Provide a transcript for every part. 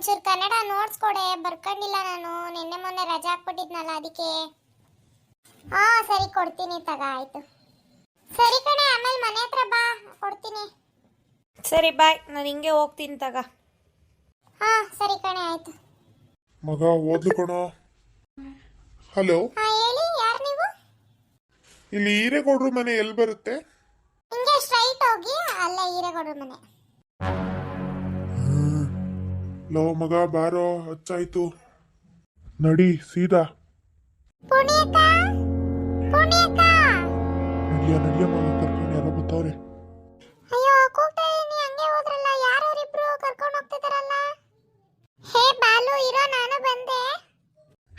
ಒಂಚೂರು ಕನ್ನಡ ನೋಟ್ಸ್ ಕೊಡೆ, ಬರ್ಕೊಂಡಿಲ್ಲ ನಾನು. ನಿನ್ನೆ ಮೊನ್ನೆ ರಜಾ ಹಾಕ್ಬಿಟ್ಟಿದ್ನಲ್ಲ ಅದಕ್ಕೆ. ಹಾ ಸರಿ ಕೊಡ್ತೀನಿ ತಗ, ಆಯ್ತು. ಸರಿ ಕಣೆ, ಆಮೇಲೆ ಮನೆ ಹತ್ರ ಬಾ, ಕೊಡ್ತೀನಿ. ಸರಿ ಬಾಯ್, ನಾನು ಹಿಂಗೆ ಹೋಗ್ತೀನಿ ತಗ. ಹಾ ಸರಿ ಕಣೆ, ಆಯ್ತು. ಮಗ ಓದ್ಲು ಕಣೋ. ಹಲೋ, ಹಾ ಹೇಳಿ, ಯಾರು ನೀವು? ಇಲ್ಲಿ ಹಿರೇಗೌಡ್ರ ಮನೆ ಎಲ್ಲಿ ಬರುತ್ತೆ? ಹಿಂಗೆ ಸ್ಟ್ರೈಟ್ ಹೋಗಿ ಅಲ್ಲೇ ಹಿರೇಗೌಡ್ರ ಮನೆ. ಲೋ ಮಗ ಬಾರೋ, ಹಚ್ಚಾಯ್ತು, ನಡಿ ಸೀದಾ. ಪುಣ್ಯಕ ಪುಣ್ಯಕ, ನಡಿಯ ನಡಿಯ ಮಗ, ಕರ್ಕೊಂಡು ಯಾರೋ ಬರ್ತಾವ್ರೆ. ಅಯ್ಯೋ ಕೂಗ್ತಾ ಇದೀನಿ, ಹಂಗೆ ಹೋದ್ರಲ್ಲ, ಯಾರವರಿಬ್ರು ಕರ್ಕೊಂಡು ಹೋಗ್ತಿದಾರಲ್ಲ. ಹೇ ಬಾಲು ಇರೋ, ನಾನು ಬಂದೆ.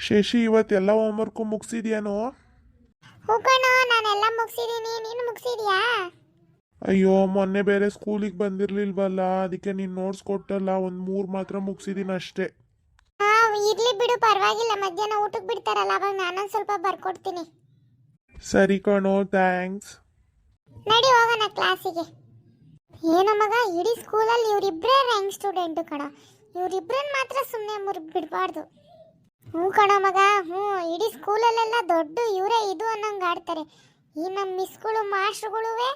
ಶಶಿ, ಇವತ್ತೆಲ್ಲ ಹೋಮ್ವರ್ಕು ಮುಗಿಸಿದ್ಯಾನೋ? ಹೂ ಕಣೋ, ನಾನೆಲ್ಲ ಮುಗಿಸಿದೀನಿ. ನೀನು ಮುಗಿಸಿದ್ಯಾ? ಅಯ್ಯೋ, ಮೊನ್ನೆ ಬೇರೆ ಸ್ಕೂಲಿಗೆ ಬಂದಿರ್ಲಿಲ್ವಲ್ಲ, ಅದಕ್ಕೆ ನೀನು ನೋಟ್ಸ್ ಕೊಟ್ಟಲ್ಲ, ಒಂದು 3 ಮಾತ್ರ ಮುಗಿಸಿದೀನಿ ಅಷ್ಟೇ. ಹಾ ಇರ್ಲಿ ಬಿಡು, ಪರವಾಗಿಲ್ಲ. ಮಧ್ಯಾಹ್ನ ಊಟಕ್ಕೆ ಬಿಡ್ತಾರಲ್ಲ, ಅವಾಗ ನಾನೊಂದು ಸ್ವಲ್ಪ ಬರ್ಕೊಡ್ತೀನಿ. ಸರಿ ಕಣೋ, ಥ್ಯಾಂಕ್ಸ್. ನಡಿ ಹೋಗೋಣ ಕ್ಲಾಸಿಗೆ. ಏನೋ ಮಗ, ಇಡೀ ಸ್ಕೂಲಲ್ಲಿ ಇವರಿಬ್ಬರೇ ರ್ಯಾಂಕ್ ಸ್ಟೂಡೆಂಟು ಕಣ. ಇವರಿಬ್ಬರನ್ನ ಮಾತ್ರ ಸುಮ್ಮನೆ ಬಿಡಬಾರ್ದು. ಹ್ಞೂ ಕಣೋ ಮಗ, ಹ್ಞೂ. ಇಡೀ ಸ್ಕೂಲಲ್ಲೆಲ್ಲ ದೊಡ್ಡ ಇವರೇ ಇದು ಅನ್ನಂಗೆ ಆಡ್ತಾರೆ. ಈ ನಮ್ಮ ಮಿಸ್ಗಳು ಮಾಸ್ಟ್ರುಗಳುವೆ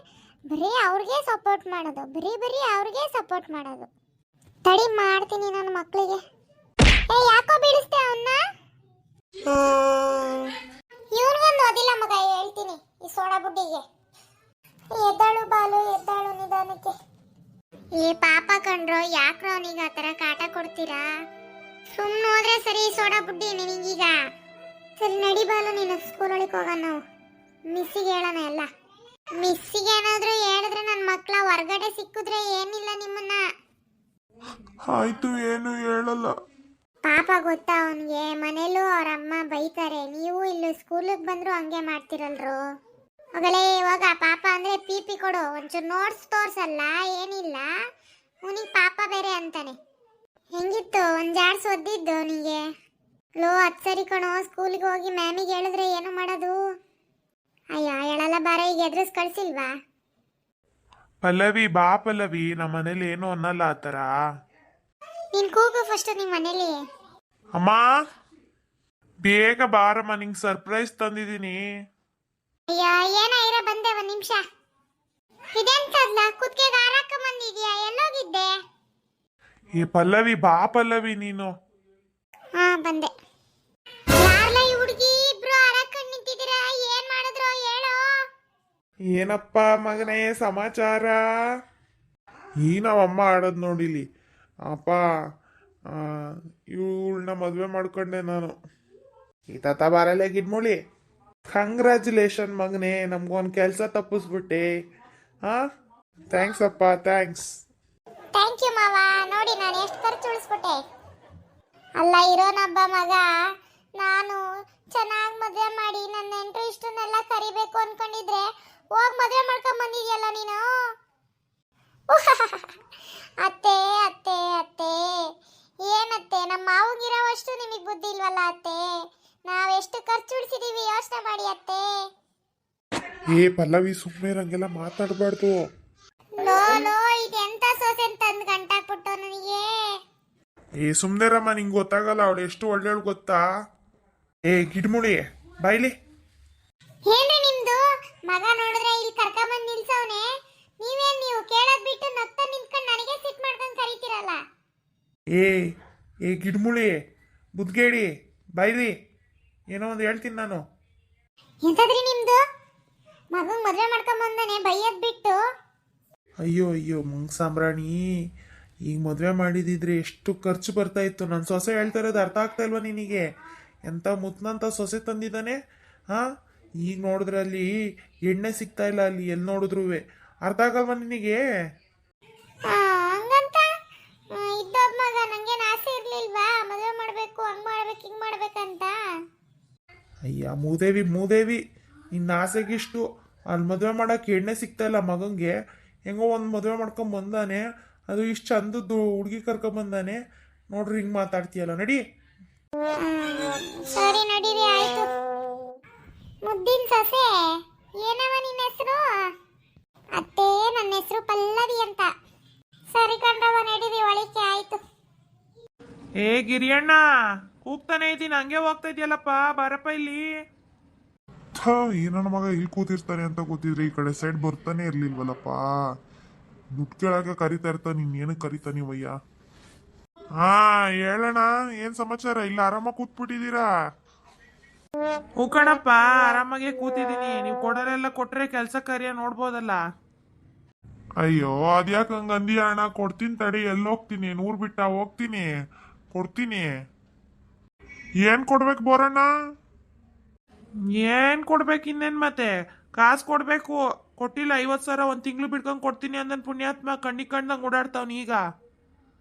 ಬರೀ ಅವ್ರಿಗೆ ಸಪೋರ್ಟ್ ಮಾಡೋದು, ಬರೀ ಅವ್ರಿಗೆ ಸಪೋರ್ಟ್ ಮಾಡೋದು. ತಡಿ ಮಾಡ್ತೀನಿ ನನ್ನ ಮಕ್ಕಳಿಗೆ. ಏ ಯಾಕೋ ಬೀಳಿಸ್ತೆ ಅವನ್ನ? ಇವ್ರಿಗೊಂದು ಓದಿಲ್ಲ ಮಗ, ಹೇಳ್ತೀನಿ ಈ ಸೋಡಾ ಬುಡ್ಡಿಗೆ. ಎದ್ದಾಳು ಬಾಲು, ಎದ್ದಾಳು ನಿಧಾನಕ್ಕೆ. ಏ ಪಾಪ ಕಣ್ರೋ, ಯಾಕ್ರೋ ಅವನಿಗೆ ಆ ಥರ ಕಾಟ ಕೊಡ್ತೀರಾ? ಸುಮ್ಮನೆ ಹೋದ್ರೆ ಸರಿ ಸೋಡಾ ಬುಡ್ಡಿ ನಿನಗೀಗ. ಸರಿ ನಡಿ ಬಾಲು, ನೀನು ಸ್ಕೂಲೊಳಗೆ ಹೋಗೋಣ ನಾವು. ಮಿಸ್ಸಿಗೆ ಹೇಳೋಣ ಎಲ್ಲ. ಮಿಸ್ಸಿಗೆ ಏನಾದರೂ ಹೇಳಿದ್ರೆ ನನ್ನ ಮಕ್ಕಳ ಹೊರಗಡೆ ಸಿಕ್ಕಿದ್ರೆ ಏನಿಲ್ಲ ನಿಮ್ಮನ್ನ. ಆಯ್ತು, ಏನು ಹೇಳಲ್ಲ. ಪಾಪ ಗೊತ್ತಾ ಅವನಿಗೆ, ಮನೇಲೂ ಅವ್ರ ಅಮ್ಮ ಬೈತಾರೆ. ನೀವು ಇಲ್ಲಿ ಸ್ಕೂಲಿಗೆ ಬಂದ್ರು ಹಂಗೆ ಮಾಡ್ತಿರಲ್ರು. ಹೋಗಲೇ ಇವಾಗ ಪಾಪ ಅಂದ್ರೆ ಪಿ ಕೊಡು, ಒಂಚೂರು ನೋಟ್ಸ್ ತೋರ್ಸಲ್ಲ, ಏನಿಲ್ಲ. ಅವನಿಗೆ ಪಾಪ ಬೇರೆ ಅಂತಾನೆ. ಹೆಂಗಿತ್ತು ಒಂದು ಜಾಡ್ಸ್ ಒದ್ದಿದ್ದು ಅವನಿಗೆ? ಲೋ ಅದು ಸರಿ ಕಣೋ, ಸ್ಕೂಲಿಗೆ ಹೋಗಿ ಮ್ಯಾಮಿಗೆ ಹೇಳಿದ್ರೆ ಏನು ಮಾಡೋದು? ಅಯ್ಯೋ ಹೇಳಲ್ಲ ಬಾರ, ಈಗ ಎದುರಿಸ್ ಕಳ್ಸಿಲ್ವಾ? ಪಲ್ಲವಿ ಬಾ ಪಲ್ಲವಿ, ನಮ್ಮ ಮನೇಲಿ ಏನು ಅನ್ನಲ್ಲ ಆ ಥರ. ನೀನು ಕೂಗು ಫಸ್ಟ್ ನಿಮ್ಮ ಮನೇಲಿ. ಅಮ್ಮ ಬೇಗ ಬಾರಮ್ಮ, ನಿಂಗೆ ಸರ್ಪ್ರೈಸ್ ತಂದಿದ್ದೀನಿ. ಅಯ್ಯೋ ಏನ ಇರ, ಬಂದೆ ಒಂದು ನಿಮಿಷ. ಇದೆಂತದ್ಲ ಕುತ್ತಿಗೆಗೆ ಹಾರಾಕ ಬಂದಿದ್ಯಾ? ಎಲ್ಲೋಗಿದ್ದೆ? ಏ ಪಲ್ಲವಿ ಬಾ ಪಲ್ಲವಿ ನೀನು. ಹಾ ಬಂದೆ. ಯಾರ್ಲ ಈ ಹುಡುಗಿ? ಇಬ್ರು ಹಾರಾಕೊಂಡು ನಿಂತಿದ್ದೀರಾ, ಏನ್ ಮಾಡಿದ್ರು ಹೇಳೋ? ಏನಪ್ಪ ಮಗನೇ ಸಮಾಚಾರ? ಈ ನಾವಮ್ಮ ಆಡೋದು ನೋಡಿಲಿ. ಅಪ್ಪ ಇವಳನ್ನ ಮದುವೆ ಮಾಡ್ಕೊಂಡೆ ನಾನು. ಈ ತಾತ ಬಾರಲ್ಲೇ ಗಿಡ್ಮುಳಿ. ಕಂಗ್ರ್ಯಾಚುಲೇಷನ್ ಮಗನೇ, ನಮ್ಗೊಂದು ಕೆಲಸ ತಪ್ಪಿಸ್ಬಿಟ್ಟೆ. ಹಾಂ, ಥ್ಯಾಂಕ್ಸ್ ಅಪ್ಪ, ಥ್ಯಾಂಕ್ಸ್. ಥ್ಯಾಂಕ್ ಯು ಮಾವ. ನೋಡಿ ನಾನು ಎಷ್ಟು ಖರ್ಚು ಉಳಿಸ್ಬಿಟ್ಟೆ. ಅಲ್ಲ ಇರೋನೊಬ್ಬ ಮಗ, ನಾನು ಚೆನ್ನಾಗಿ ಮದುವೆ ಮಾಡಿ ನನ್ನ ನೆಂಟರು ಇಷ್ಟನ್ನೆಲ್ಲ ಕರಿಬೇಕು ಅನ್ಕೊಂಡಿದ್ರೆ ಹೋಗಿ ಮದುವೆ ಮಾಡ್ಕೊಂಡ್ ಬಂದಿದ್ಯಲ್ಲ ನೀನು. ಅತ್ತೆ ಅತ್ತೆ ಅತ್ತೆ, ಏನತ್ತೆ, ನಮ್ಮ ಮಾವುಗಿರೋವಷ್ಟು ನಿಮಗೆ ಬುದ್ಧಿ ಇಲ್ವಲ್ಲ ಅತ್ತೆ? ನಾವೆಷ್ಟು ಖರ್ಚು ಉಳಿಸಿದೀವಿ ಯೋಚನೆ ಮಾಡಿ ಅತ್ತೆ. ಏ ಪಲ್ಲವಿ, ಸುಮ್ಮನೆ ರಂಗೆಲ್ಲ ಮಾತಾಡಬಾರ್ದು. ಲೋ ಲೋ, ಇದೆಂತ ಸೊಸೆ ತಂದು ಗಂಟಾಕ್ಬಿಟ್ಟು ನನಗೆ. ಏ ಸುಮ್ನೆರಮ್ಮ, ನಿಂಗೆ ಗೊತ್ತಾಗಲ್ಲ ಅವಳು ಎಷ್ಟು ಒಳ್ಳೆಯವಳು ಗೊತ್ತಾ? ಏ ಗಿಡ್ಮುಳಿ ಬಾಯ್ಲಿ. ಏನ್ರಿ ನಿಮ್ದು ಮಗ? ನೋಡಿದ್ರೆ ಇಲ್ಲಿ ಕರ್ಕೊಂಬಂದು ನಿಲ್ಸವ್ನೆ. ನೀವು ಕೇಳೋದ್ ಬಿಟ್ಟು ನಗ್ತಾ ನಿಂತ್ಕೊಂಡು ನನಗೆ ಸಿಟ್ ಮಾಡ್ಕೊಂಡು ಕರೀತಿರಲ್ಲ. ಏ ಗಿಡ್ಮುಳಿ ಬುದ್ಗೇಡಿ ಬಾಯ್ಲಿ, ಏನೋ ಒಂದು ಹೇಳ್ತೀನಿ ನಾನು. ಎಂತದ್ರಿ ನಿಮ್ದು? ಮಗಂಗ್ ಮದುವೆ ಮಾಡ್ಕೊಂಬಂದಾನೆ ಬೈಯದ್ ಬಿಟ್ಟು. ಅಯ್ಯೋ ಮುಂಗ್ ಸಾಂಬ್ರಾಣಿ, ಈಗ ಮದುವೆ ಮಾಡಿದಿದ್ರೆ ಎಷ್ಟು ಖರ್ಚು ಬರ್ತಾ ಇತ್ತು. ನನ್ನ ಸೊಸೆ ಹೇಳ್ತಾ ಇರೋದು ಅರ್ಥ ಆಗ್ತಾ ಇಲ್ವಾ ನಿನಗೆ? ಎಂಥ ಮುತ್ನಂತ ಸೊಸೆ ತಂದಿದ್ದಾನೆ. ಹಾಂ, ಈಗ ನೋಡಿದ್ರೆ ಅಲ್ಲಿ ಎಣ್ಣೆ ಸಿಗ್ತಾ ಇಲ್ಲ, ಅಲ್ಲಿ ಎಲ್ಲಿ ನೋಡಿದ್ರು. ಅರ್ಥ ಆಗಲ್ವಾ ನಿನಗೆ? ಹಂಗಂತ ಇದ್ದೊಬ್ಬ ಮಗ, ನಂಗೇನು ಆಸೆ ಇರ್ಲಿಲ್ವಾ ಮದುವೆ ಮಾಡ್ಬೇಕು, ಹಂಗ್ ಮಾಡ್ಬೇಕು ಹಿಂಗ್ ಮಾಡ್ಬೇಕಂತ? ಅಯ್ಯ ಮೂದೇವಿ, ನಿನ್ನ ಆಸೆಗಿಷ್ಟು ಅಲ್ಲಿ ಮದುವೆ ಮಾಡೋಕೆ ಎಣ್ಣೆ ಸಿಗ್ತಾ ಇಲ್ಲ ಮಗಂಗೆ. ಹೆಂಗೋ ಒಂದು ಮದುವೆ ಮಾಡ್ಕೊಂಡ್ ಬಂದಾನೆ, ಅದು ಇಷ್ಟು ಚಂದದ್ದು ಹುಡುಗಿ ಕರ್ಕೊಂಬಂದಾನೆ. ನೋಡ್ರಿ ಹಿಂಗೆ ಮಾತಾಡ್ತೀಯಲ್ಲ, ನಡಿ. ಸರಿ ನಡೀರಿ, ಆಯ್ತು. ಮುದ್ದಿನ ಸೊಸೆ, ಏನವ ನಿನ್ನ ಹೆಸರು? ಅತ್ತೆ, ನನ್ನ ಹೆಸರು ಪಲ್ಲವಿ ಅಂತ. ಸರಿ ಕಂಡ್ರವ, ನಡೀರಿ ಒಳಿಕೆ, ಆಯ್ತು. ಏ ಗಿರಿಯಣ್ಣ, ಕೂಗ್ತಾನೆ ಇದ್ದೀನಿ, ಹಂಗೆ ಹೋಗ್ತಾ ಇದೆಯಲ್ಲಪ್ಪ, ಬಾರಪ್ಪ ಇಲ್ಲಿ. ಈ ನನ್ನ ಮಗ ಇಲ್ಲಿ ಕೂತಿರ್ತಾನೆ ಅಂತ ಗೊತ್ತಿದ್ರೆ ಈ ಕಡೆ ಸೈಡ್ ಬರ್ತಾನೆ ಇರ್ಲಿಲ್ವಲ್ಲಪ್ಪ. ದುಡ್ಡು ಕೇಳಕ್ಕೆ ಕರಿತಾ ಇರ್ತಾನೆ, ಇನ್ನೇನಕ್ಕೆ ಕರಿತಾನೆ ವಯ್ಯ. ಹಾ ಹೇಳಣ್ಣ, ಏನ್ ಸಮಾಚಾರ? ಇಲ್ಲ ಆರಾಮಾಗಿ ಕೂತ್ಬಿಟ್ಟಿದ್ದೀರಾ? ಹೂ ಕಣಪ್ಪ, ಆರಾಮಾಗೆ ಕೂತಿದ್ದೀನಿ. ನೀವು ಕೊಡೋರೆಲ್ಲ ಕೊಟ್ರೆ ಕೆಲ್ಸ ಕಾರ್ಯ ನೋಡ್ಬೋದಲ್ಲ. ಅಯ್ಯೋ ಅದ್ಯಾಕೆ ಹಂಗ ಅಂದಿಯ ಅಣ್ಣ? ಕೊಡ್ತೀನಿ ತಡಿ, ಎಲ್ಲಿ ಹೋಗ್ತೀನಿ? ನೂರ್ ಬಿಟ್ಟ ಹೋಗ್ತೀನಿ, ಕೊಡ್ತೀನಿ. ಏನ್ ಕೊಡ್ಬೇಕು ಬೋರಣ್ಣ? ಏನ್ ಕೊಡ್ಬೇಕು ಇನ್ನೇನ್ ಮತ್ತೆ? ಕಾಸು ಕೊಡ್ಬೇಕು. ಕೊಟ್ಟಿಲ್ಲ 50,000 ಒಂದ್ ತಿಂಗ್ಳು ಬಿಟ್ಕೊಂಡ್ ಕೊಡ್ತೀನಿ ಅಂದನ್ ಪುಣ್ಯಾತ್ಮ ಕಣ್ಣಿಗ್ ಓಡಾಡ್ತಾವ್ನ ಈಗ.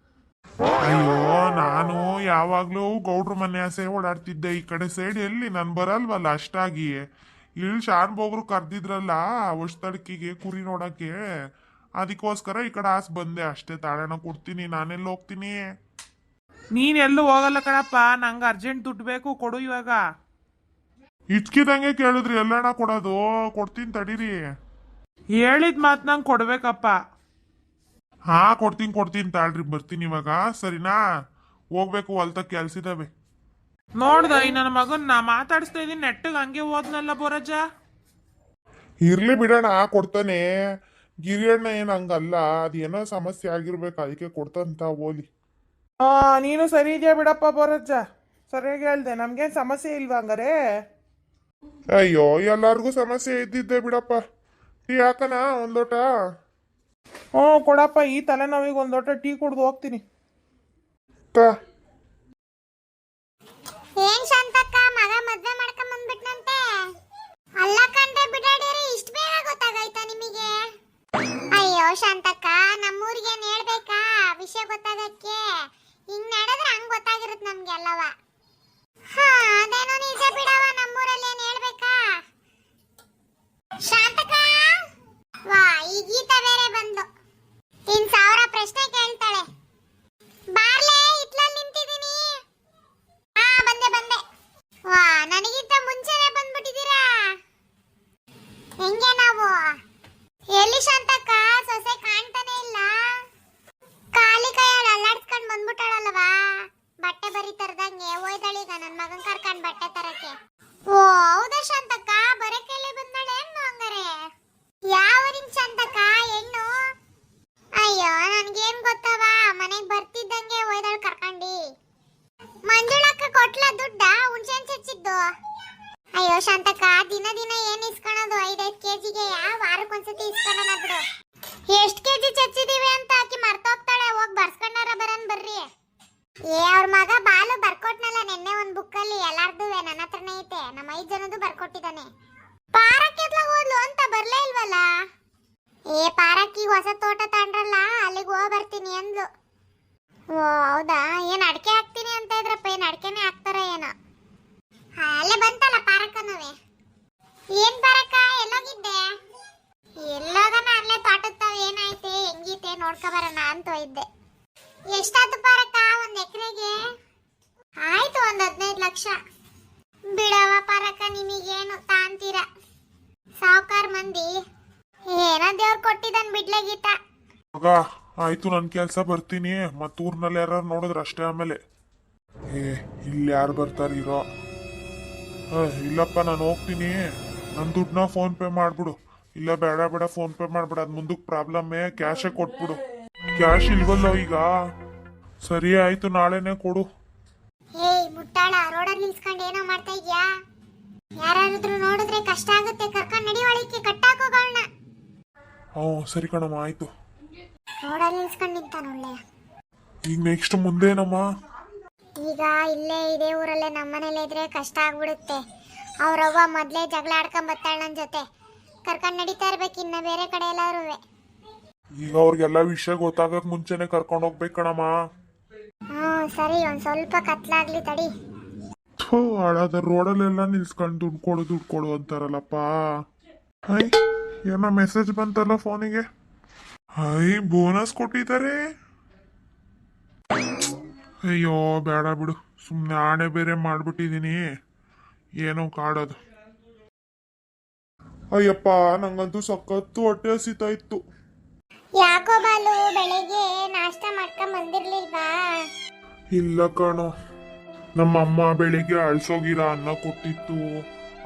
ಅಯ್ಯೋ ನಾನು ಯಾವಾಗ್ಲೂ ಗೌಡ್ರ ಮನೆ ಆಸೆ ಓಡಾಡ್ತಿದ್ದೆ, ಈ ಕಡೆ ಸೈಡ್ ಎಲ್ಲಿ ನನ್ ಬರಲ್ವಲ್ಲ ಅಷ್ಟಾಗಿ. ಇಲ್ಲಿ ಶಾನ್ ಬೋಗ್ರು ಕರ್ದಿದ್ರಲ್ಲ ತಡ್ಕಿಗೆ ಕುರಿ ನೋಡಕ್ಕೆ, ಅದಕ್ಕೋಸ್ಕರ ಈ ಕಡೆ ಆಸ್ ಬಂದೆ ಅಷ್ಟೇ. ತಾಳಣ ಕೊಡ್ತೀನಿ, ನಾನೆಲ್ಲ ಹೋಗ್ತೀನಿ. ನೀನ್ ಎಲ್ಲೂ ಹೋಗಲ್ಲ ಕಣಪ್ಪ, ನಂಗೆ ಅರ್ಜೆಂಟ್ ದುಡ್ಡು ಬೇಕು, ಕೊಡು ಇವಾಗ. ಇಚ್ಕಿದಂಗೆ ಕೇಳಿದ್ರಿ, ಎಲ್ಲಣ್ಣ ಕೊಡೋದು? ಕೊಡ್ತೀನಿ ತಡೀರಿ. ಹೇಳಿದ ಮಾತ್ ನಂಗೆ ಕೊಡ್ಬೇಕಪ್ಪ. ಹಾ ಕೊಡ್ತೀನಿ ತಾಳ್ರಿ, ಬರ್ತೀನಿ ಇವಾಗ, ಸರಿನಾ? ಹೋಗ್ಬೇಕು, ಹೊಲ್ತ ಕೆಲ್ಸಿದಾವೆ. ನೋಡ್ದ ಈ ನನ್ನ ಮಗನ್ ನಾ ಮಾತಾಡಿಸ್ತಾ ಇದೀನಿ, ನೆಟ್ಟಗ್ ಹಂಗೆ ಹೋದ್ನಲ್ಲ ಬೋರಜ್ಜ. ಇರ್ಲಿ ಬಿಡೋಣ, ಕೊಡ್ತಾನೆ. ಗಿರಿಯಣ್ಣ ಏನ್ ಹಂಗಲ್ಲ, ಅದೇನೋ ಸಮಸ್ಯೆ ಆಗಿರ್ಬೇಕು, ಅದಕ್ಕೆ ಕೊಡ್ತಂತ ಓಲಿ. ಹಾ ನೀನು ಸರಿ ಇದೆಯಾ ಬಿಡಪ್ಪ ಬೋರಜ್ಜ, ಸರಿಯಾಗಿ ಹೇಳ್ದೆ. ನಮ್ಗೇನ್ ಸಮಸ್ಯೆ ಇಲ್ವಾ ಹಂಗಾರೆ? ಅಯ್ಯೋ ಎಲ್ಲಾರ್ಗು ಸಮಸ್ಯೆ ಇದ್ದಿದ್ದೆ ಬಿಡಪ್ಪ. ಟೀ ಹಾಕನ ಒಂದ್ ಲೋಟ? ಹ್ಞೂ ಕೊಡಪ್ಪ, ಈ ತಲೆನೋವಿಗೆ ಒಂದ್ ಲೋಟ ಟೀ ಕುಡ್ದು ಹೋಗ್ತೀನಿ. ಏನ್ ಶಾಂತಕ್ಕ, ಮಗ ಮದ್ವೆ ಮಾಡ್ಕೊಂಡ್ ಬಂದ್ಬಿಟ್ನಂತೆ? ಅಲ್ಲ ಕಂಡ್ರೆ ಬಿಡಾಡಿರಿ, ಇಷ್ಟ ಬೇಗ ಗೊತ್ತಾಗಾಯ್ತಾ ನಿಮಗೆ? ಅಯ್ಯೋ ಶಾಂತಕ್ಕ, ನಮ್ಮೂರಿಗೆ ಏನ್ ಹೇಳ್ಬೇಕಾ ವಿಷಯ ಗೊತ್ತಾಗಕ್ಕೆ? ಹಿಂಗ್ ನಡೆದ್ರೆ ಹಂಗ್ ಗೊತ್ತಾಗಿರುತ್ ನಮ್ಗೆ ಅಲ್ಲವ. ಹಾ ಅದೇನೋ ನಿಜ ಬಿಡವ, ನಮ್ಮೂರಲ್ಲಿ ಏನ್ ಹೇಳ್ಬೇಕಾ? ಶಾಂತಕ್ಕ, ವಾ ಈ ಗೀತ ಬೇರೆ ಬಂದ್ಲು, 1000 ಪ್ರಶ್ನೆ ಕೇಳ್ತಾಳೆ. ಬಾರ್ಲೆ, ಇತ್ಲಲ್ಲಿ ನಿಂತಿದ್ದೀನಿ. ಹಾ ಬಂದೆ. ವಾ ನನಗಿಂತ ಮುಂಚೆನೆ ಬಂದ್ಬಿಟ್ಟಿದ್ದೀರಾ, ಹೆಂಗೆ ನಾವು? ಎಲ್ಲಿ ಶಾಂತಕ್ಕ, ಸೊಸೆ ಕಾಣ್ತಾನೆ ಇಲ್ಲ. ಖಾಲಿ ಕೈಯಲ್ಲಿ ಅಲ್ಲಾಡ್ಸ್ಕೊಂಡ್ ಬಂದ್ಬಿಟ್ಟಾಳಲ್ವಾ, ಬಟ್ಟೆ ಬರಿ ತರದಂಗೆ ಹೋಯ್ದಳೀಗ ನನ್ ಮಗನ್ ಕರ್ಕೊಂಡ್ ಬಟ್ಟೆ ತರಕ್ಕೆ. ಓ ಹೌದಾ ಶಾಂತಕ್ಕ, ಬರಕೆಲೆ ಬಂದಾಳೆ ಏನು ಹಂಗಾರೆ? ಯಾವ ಊರಿನ ಶಾಂತಕ್ಕ ಹೆಣ್ಣು? ಅಯ್ಯೋ ನನ್ಗೇನ್ ಗೊತ್ತವ, ಮನೆಗ್ ಬರ್ತಿದ್ದಂಗೆ ಹೋಯ್ದಳು ಕರ್ಕಂಡಿ. ಮಂಜುಳಕ್ಕ ಕೊಟ್ಲ ದುಡ್ಡ ಹುಣ್ಸೆನ್ ಚಚ್ಚಿದ್ದು? ಅಯ್ಯೋ ಶಾಂತಕ್ಕ, ದಿನ ಏನ್ ಇಸ್ಕೊಳೋದು? 5-5 ಕೆಜಿಗೆ ವಾರಕ್ಕೊಂದ್ಸತಿ ಇಸ್ಕೊಳೋಣ ಬಿಡು. ಎಷ್ಟ್ ಕೆಜಿ ಚಚ್ಚಿದೀವಿ ಅಂತ ಆಕಿ ಮರ್ತೋಗ್ತಾಳೆ, ಹೋಗ್ ಬರ್ಸ್ಕೊಂಡಾರ ಬರನ್ ಬರ್ರಿ. ಏ ಅವ್ರ ಮಗ ಬಾಲು ಬರ್ಕೊಟ್ನಲ್ಲ ನೆನ್ನೆ ಒಂದ್ ಬುಕ್ಕಲ್ಲಿ, ಎಲ್ಲಾರ್ದುವೆ ನನ್ನ ಹತ್ರನೇ ಐತೆ, ನಮ್ಮ 5 ಜನದ್ದು ಬರ್ಕೊಟ್ಟಿದ್ದಾನೆ. ಪಾರಕ್ಕೆದ್ಲ ಹೋದ್ಲು ಅಂತ ಬರ್ಲೇ ಇಲ್ವಲ್ಲ? ಏ ಪಾರಕ್ಕಿ ಹೊಸ ತೋಟ ತಾಂಡ್ರಲ್ಲ, ಅಲ್ಲಿಗೆ ಹೋಗ್ ಬರ್ತೀನಿ ಅಂದ್ಲು. ಓ ಹೌದಾ, ಏನ್ ಅಡ್ಕೆ ಹಾಕ್ತೀನಿ ಅಂತ ಇದ್ರಪ್ಪ, ಏನ್ ಅಡ್ಕೆನೆ ಹಾಕ್ತಾರ ಏನೋ? ಅಲ್ಲೇ ಬಂತಲ್ಲ ಪಾರಕ್ಕನವೇ. ಏನ್ ಪಾರಕ್ಕ, ಎಲ್ಲೋಗಿದ್ದೆ? ಎಲ್ಲೋಗನ ಅಲ್ಲೇ ತೋಟತ್ತಾವ, ಏನಾಯ್ತೆ ಹೆಂಗೀತೆ ನೋಡ್ಕೊ ಬರೋಣ ಅಂತ ಇದ್ದೆ. ಎಷ್ಟಾಯ್ತು ಪಾರಕ್ಕ ಒಂದ್ ಎಕರೆಗೆ? ಆಯ್ತು ಒಂದ್ 15 ಲಕ್ಷ. ಬಿಡವ ಪಾರಕ್ಕ, ನಿಮಗೇನು ತಾಂತೀರ, ಸಾವುಕಾರ್ ಮಂದಿ. ಏನೋ ದೇವ್ರು ಕೊಟ್ಟಿದ್ದಾನ್ ಬಿಡ್ಲೆ ಗೀತ. ಮಗ ಆಯ್ತು, ನನ್ ಕೆಲ್ಸ, ಬರ್ತೀನಿ. ಮತ್ತ ಊರ್ನಲ್ಲಿ ಯಾರು ನೋಡಿದ್ರ ಅಷ್ಟೇ ಆಮೇಲೆ. ಏ ಇಲ್ಲಿ ಯಾರು ಬರ್ತಾರಿರೋ? ಇಲ್ಲಪ್ಪ ನಾನು ಹೋಗ್ತೀನಿ, ನನ್ನ ದುಡ್ಡನ್ನ ಫೋನ್ ಪೇ ಮಾಡ್ಬಿಡು. ಇಲ್ಲ ಬೇಡ ಫೋನ್ ಪೇ ಮಾಡ್ಬಿಡ, ಅದ್ ಮುಂದಕ್ಕೆ ಪ್ರಾಬ್ಲಮ್ಮೇ, ಕ್ಯಾಶೇ ಕೊಟ್ಬಿಡು. ಕ್ಯಾಶ್ ಇಲ್ವಲ್ಲೋ ಈಗ? ಸರಿ ಆಯ್ತು, ನಾಳೆನೆ ಕೊಡು. ಏಯ್ ಮುಟ್ಟಾಳ, ರೋಡಲ್ಲಿ ನಿಲ್ಸ್ಕೊಂಡು ಏನೋ ಮಾಡ್ತಾ ಇದ್ಯಾ? ಯಾರಾದ್ರೂ ನೋಡಿದ್ರೆ ಕಷ್ಟ ಆಗುತ್ತೆ, ಕರ್ಕೊಂಡು ನಡಿ ಒಳಕ್ಕೆ, ಕಟ್ಟಾಕೋಗಳನ್ನ. ಹ್ಞೂ ಸರಿ ಕಣಮ್ಮ, ಆಯ್ತು. ರೋಡಲ್ಲಿ ನಿಲ್ಸ್ಕೊಂಡು ನಿಂತಾನೊಳ್ಳೆ. ಈಗ ನೆಕ್ಸ್ಟ್ ಮುಂದೇನಮ್ಮ? ಈಗ ಇಲ್ಲೇ ಇದೇ ಊರಲ್ಲೇ ನಮ್ಮನೇಲೆ ಇದ್ರೆ ಕಷ್ಟ ಆಗ್ಬಿಡುತ್ತೆ. ಅವ್ರವ್ವ ಮೊದ್ಲೇ ಜಗಳ ಆಡ್ಕೊಂಡ್ ಬತ್ತಾಳ ನನ್ ಜೊತೆ, ಕರ್ಕೊಂಡ್ ನಡೀತಾ ಇರ್ಬೇಕು ಇನ್ನ ಬೇರೆ ಕಡೆ ಎಲ್ಲಾರು. ಈಗ ಅವ್ರಿಗೆಲ್ಲ ವಿಷಯ ಗೊತ್ತಾಗಕ್ ಮುಂಚೆನೆ ಕರ್ಕೊಂಡು ಹೋಗ್ಬೇಕು ಕಣಮ್ಮ. ಸರಿ, ಒಂದ್ ಸ್ವಲ್ಪ ಕತ್ಲಾಗ್ಲಿ ತಡಿ. ಹಾಳಾದ ರೋಡಲ್ಲೆಲ್ಲ ನಿಲ್ಸ್ಕೊಂಡು ದುಡ್ಡು ಕೊಡು ಅಂತಾರಲ್ಲಪ್ಪ. ಹೈ ಏನೋ ಮೆಸೇಜ್ ಬಂತಲ್ಲ ಫೋನಿಗೆ. ಹೈ ಬೋನಸ್ ಕೊಟ್ಟಿದ್ದಾರೆ. ಅಯ್ಯೋ ಬೇಡ ಬಿಡು, ಸುಮ್ಮನೆ ಆಣೆ ಬೇರೆ ಮಾಡ್ಬಿಟ್ಟಿದೀನಿ, ಏನೋ ಕಾಡೋದು. ಅಯ್ಯಪ್ಪ ನಂಗಂತೂ ಸಖತ್ತು ಹೊಟ್ಟೆ ಹಸಿತಾ ಇತ್ತು. ಯಾಕೋ ಬಾಲು, ಬೆಳಿಗ್ಗೆ ನಾಷ್ಟ ಮಾಡ್ಕೊಂಡ್ ಬಂದಿರ್ಲಿಲ್ವಾ? ಇಲ್ಲ ಕಣೋ, ನಮ್ಮಮ್ಮ ಬೆಳಿಗ್ಗೆ ಅಳ್ಸೋಗಿರ ಅನ್ನ ಕೊಟ್ಟಿತ್ತು,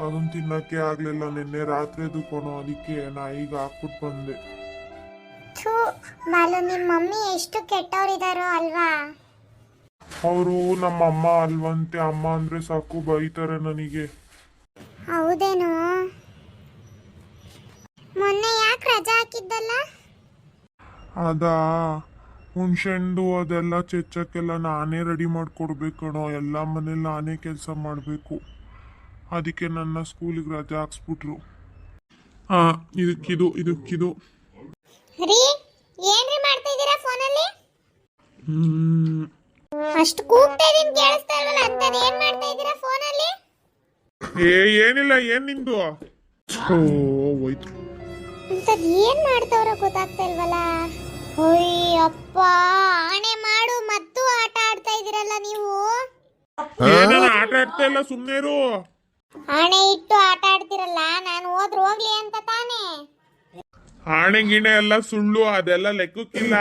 ಅದನ್ನ ತಿನ್ನಕ್ಕೆ ಆಗ್ಲಿಲ್ಲ. ನಿನ್ನೆ ರಾತ್ರಿದು ಕಣೋ, ಅದಕ್ಕೆ ನಾಯಿಗೆ ಹಾಕ್ಬಿಟ್ಟು ಬಂದೆ. ಥೂ ಬಾಲು, ನಿಮ್ಮ ಮಮ್ಮಿ ಎಷ್ಟು ಕೆಟ್ಟವರಿದಾರೋ ಅಲ್ವಾ. ಅವರು ನಮ್ಮಮ್ಮ ಅಲ್ವಂತೆ, ಅಮ್ಮ ಅಂದ್ರೆ ಸಾಕು ಬೈತಾರೆ ನನಗೆ. ಹೌದೇನೋ, ಮೊನ್ನೆ ಯಾಕೆ ರಜಾ ಹಾಕಿದ್ದಲ್ಲ? ಅದಾ, ಹುಣ್ಸೆಂಡು ಅದೆಲ್ಲ ಚೆಚ್ಚಕ್ಕೆಲ್ಲ ನಾನೇ ರೆಡಿ ಮಾಡ್ಕೊಡ್ಬೇಕು ಕಣೋ. ಎಲ್ಲ ಮನೇಲಿ ನಾನೇ ಕೆಲಸ ಮಾಡಬೇಕು. ಅದಕ್ಕೆ ನನ್ನ ಸ್ಕೂಲಿಗೆ ರಜೆ ಹಾಕ್ಸ್ಬಿಟ್ರು. ಇದಕ್ಕಿದು ರೀ, ಏನ್ರಿ ಮಾಡ್ತಾ ಇದ್ದೀರಾ ಫೋನಲ್ಲಿ? ಅಷ್ಟು ಕೂಗ್ತಾ ಇದೀನಿ ಕೇಳಿಸ್ತಾ ಇಲ್ವಲ್ಲ, ಅಂತದ್ ಏನ್ ಮಾಡ್ತಾ ಇದ್ದೀರಾ ಫೋನಲ್ಲಿ? ಏನಿಲ್ಲ, ಏನ್ ನಿಂದು? ಹೋಯ್ತು. ಅಂತದ್ ಏನ್ ಮಾಡ್ತಾವ್ರ ಗೊತ್ತಾಗ್ತಾ ಇಲ್ವಲ್ಲ. ಅಯ್ಯಪ್ಪ, ಆಣೆ ಮಾಡು, ಮತ್ತು ಆಟ ಆಡ್ತಾ ಇದೀರಲ್ಲ ನೀವು. ಏನಾನ ಆಟ ಆಡ್ತಾ ಇಲ್ಲ, ಸುಮ್ನೇರು. ಆಣೆ ಇಟ್ಟು ಆಟ ಆಡ್ತಿರಲ್ಲ, ನಾನು ಹೋಗ್ಲಿ ಅಂತ ತಾನೇ. ಆಣೆ ಗಿಣೆ ಎಲ್ಲ ಸುಳ್ಳು, ಅದೆಲ್ಲ ಲೆಕ್ಕಕ್ಕಿಲ್ಲ.